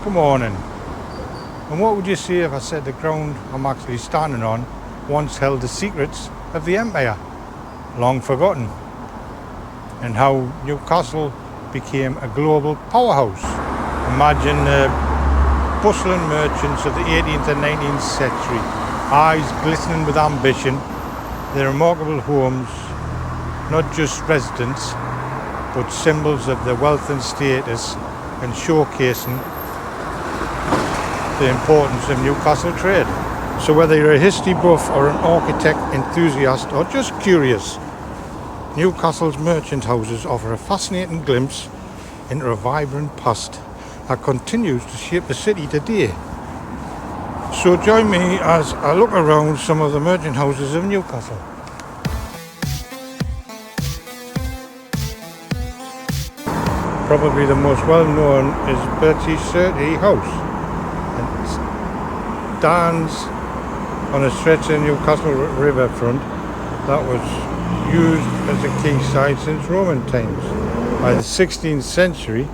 Good morning. And what would you say if I said the ground I'm actually standing on once held the secrets of the empire, long forgotten, and how Newcastle became a global powerhouse? Imagine the bustling merchants of the 18th and 19th century, eyes glistening with ambition, their remarkable homes, not just residents, but symbols of their wealth and status, and showcasing the importance of Newcastle trade. So whether you're a history buff or an architect enthusiast or just curious, Newcastle's merchant houses offer a fascinating glimpse into a vibrant past that continues to shape the city today. So join me as I look around some of the merchant houses of Newcastle. Probably the most well known is Bertie Surtees House. It stands on a stretch of Newcastle riverfront that was used as a quayside since Roman times. By the 16th century,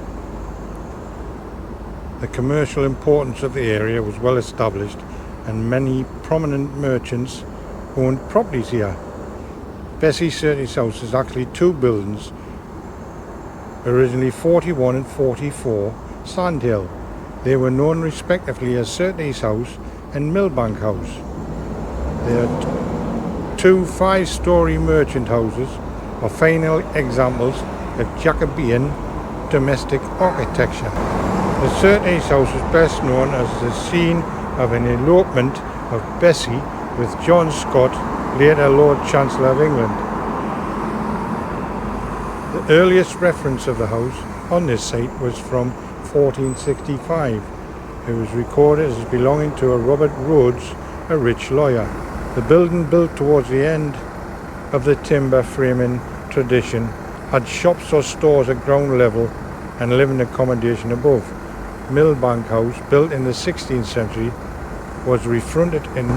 the commercial importance of the area was well established and many prominent merchants owned properties here. Bertie Surtees House is actually two buildings, originally 41 and 44 Sandhill. They were known respectively as Surtees House and Millbank House. They are two 5-storey merchant houses are final examples of Jacobean domestic architecture. The Surtees House is best known as the scene of an elopement of Bessie with John Scott, later Lord Chancellor of England. The earliest reference of the house on this site was from 1465. It was recorded as belonging to a Robert Rhodes, a rich lawyer. The building, built towards the end of the timber framing tradition, had shops or stores at ground level and living accommodation above. Millbank House, built in the 16th century, was refronted in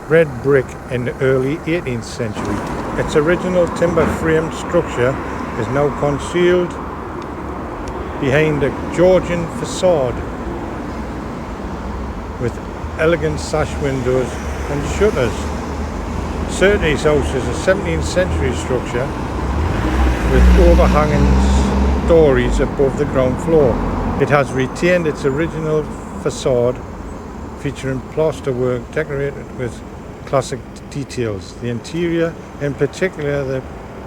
red brick in the early 18th century. Its original timber framed structure is now concealed behind a Georgian facade with elegant sash windows and shutters. Surtees House is a 17th century structure with overhanging stories above the ground floor. It has retained its original facade, featuring plasterwork decorated with classic details. The interior, in particular the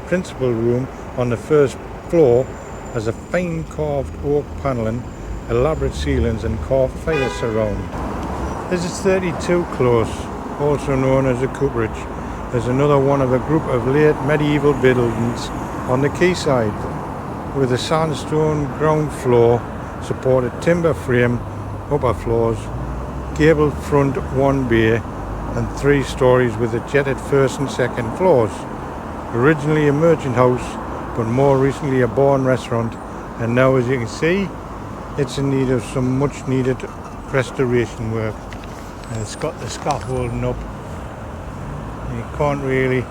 principal room on the first floor, has a fine carved oak panelling, elaborate ceilings and carved fire surround. This is 32 Close, also known as the Cooperage. There's another one of a group of late medieval buildings on the quayside, with a sandstone ground floor, supported timber frame upper floors, gabled front one bay and 3 stories with a jetted first and second floors. Originally a merchant house, but more recently a bar and restaurant, and now, as you can see, it's in need of some much needed restoration work. And it's got the scaffolding up. You can't really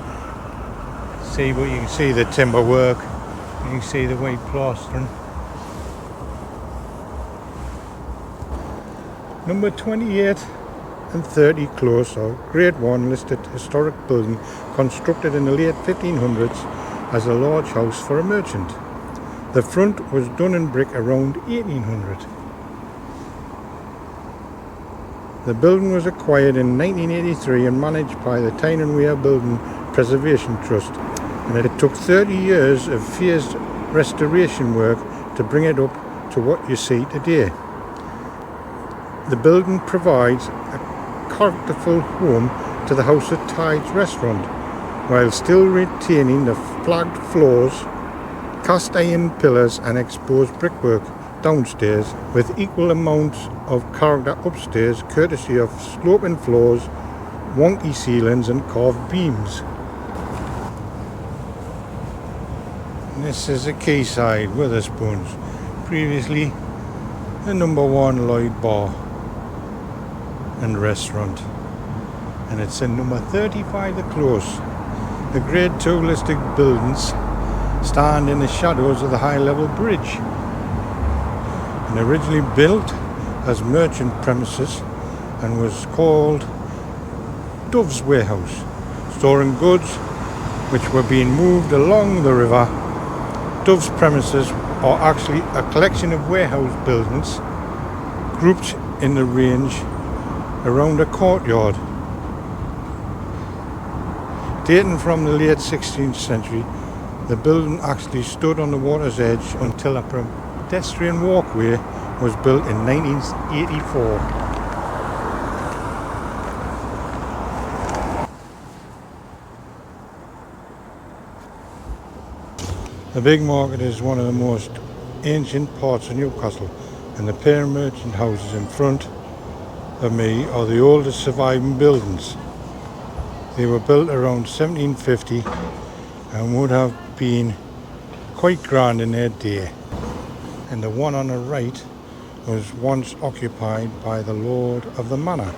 see, but you can see the timber work. You can see the white plastering. Number 28 and 30 Close are Grade 1 listed historic building constructed in the late 1500s as a large house for a merchant. The front was done in brick around 1800. The building was acquired in 1983 and managed by the Tyne and Wear Building Preservation Trust, and it took 30 years of phased restoration work to bring it up to what you see today. The building provides a characterful home to the House of Tides restaurant, while still retaining the flagged floors, cast iron pillars and exposed brickwork downstairs, with equal amounts of character upstairs, courtesy of sloping floors, wonky ceilings and carved beams. And this is a quayside Witherspoons, previously the number 1 Lloyd Bar and restaurant, and it's in number 35 The Close. The Grade 2 listed buildings stand in the shadows of the high level bridge, and originally built as merchant premises and was called Dove's Warehouse, storing goods which were being moved along the river. Dove's premises are actually a collection of warehouse buildings grouped in the range around a courtyard. Dating from the late 16th century, the building actually stood on the water's edge until a pedestrian walkway was built in 1984. The Big Market is one of the most ancient parts of Newcastle, and the pair of merchant houses in front of me are the oldest surviving buildings. They were built around 1750 and would have been quite grand in their day. And the one on the right was once occupied by the Lord of the Manor.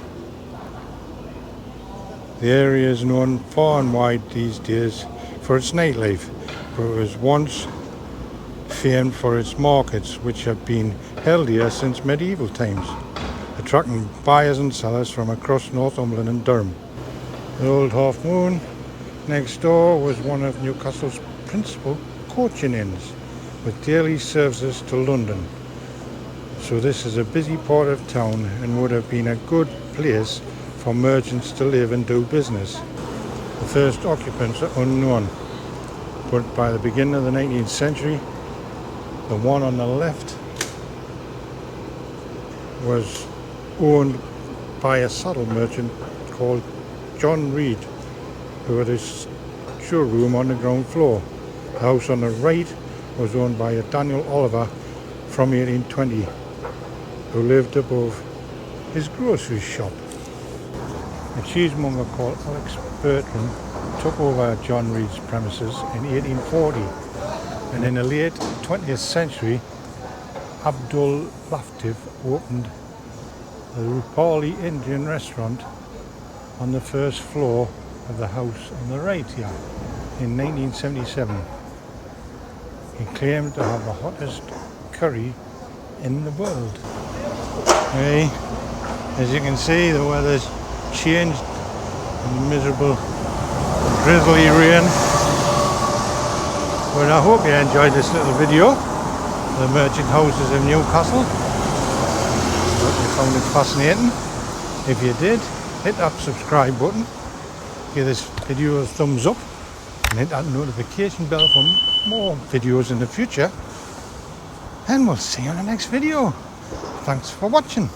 The area is known far and wide these days for its nightlife, but it was once famed for its markets, which have been held here since medieval times, attracting buyers and sellers from across Northumberland and Durham. The Old Half Moon next door was one of Newcastle's principal coaching inns, with daily services to London. So this is a busy part of town and would have been a good place for merchants to live and do business. The first occupants are unknown, but by the beginning of the 19th century, the one on the left was owned by a saddle merchant called John Reed, who had his showroom on the ground floor. The house on the right was owned by a Daniel Oliver from 1820, who lived above his grocery shop. A cheesemonger called Alex Bertram took over John Reed's premises in 1840, and in the late 20th century, Abdul Latif opened the Rupali Indian restaurant on the first floor of the house on the right here in 1977. He claimed to have the hottest curry in the world. Hey, as you can see, the weather's changed in miserable drizzly rain. But I hope you enjoyed this little video of the merchant houses in Newcastle. I hope you found it fascinating. If you did, hit that subscribe button, give this video a thumbs up, and hit that notification bell for more videos in the future. And we'll see you in the next video. Thanks for watching.